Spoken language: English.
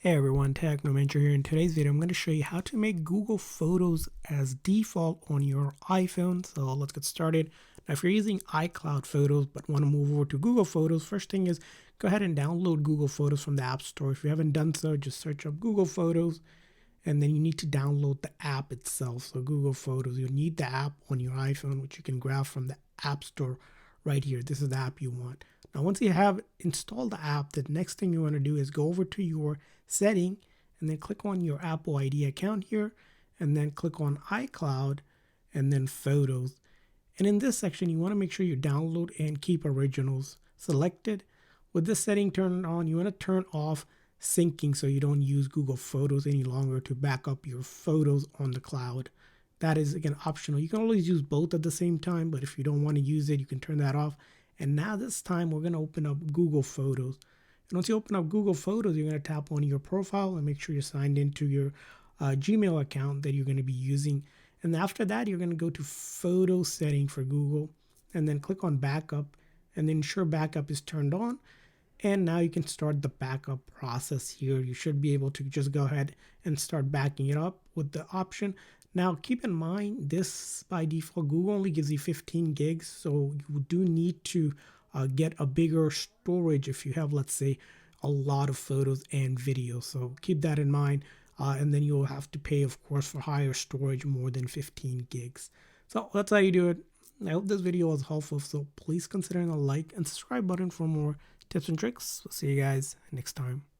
Hey everyone, Technomentor here. In today's video, I'm going to show you how to make Google Photos as default on your iPhone. So let's get started. Now, if you're using iCloud Photos but want to move over to Google Photos, first thing is go ahead and download Google Photos from the App Store. If you haven't done so, just search up Google Photos and then you need to download the app itself. So Google Photos, you'll need the app on your iPhone, which you can grab from the App Store right here. This is the app you want. Now, once you have installed the app, the next thing you want to do is go over to your setting and then click on your Apple ID account here and then click on iCloud and then Photos. And in this section, you want to make sure you download and keep originals selected. With this setting turned on, you want to turn off syncing so you don't use Google Photos any longer to back up your photos on the cloud. That is, again, optional. You can always use both at the same time, but if you don't want to use it, you can turn that off. And now this time we're going to open up Google Photos. And once you open up Google Photos, you're going to tap on your profile and make sure you're signed into your Gmail account that you're going to be using. And after that, you're going to go to Photo Setting for Google and then click on Backup and then ensure Backup is turned on. And now you can start the backup process here. You should be able to just go ahead and start backing it up with the option. Now, keep in mind, this by default, Google only gives you 15 gigs. So you do need to get a bigger storage if you have, let's say, a lot of photos and videos. So keep that in mind. And then you'll have to pay, of course, for higher storage, more than 15 gigs. So that's how you do it. I hope this video was helpful. So please consider a like and subscribe button for more tips and tricks. We'll see you guys next time.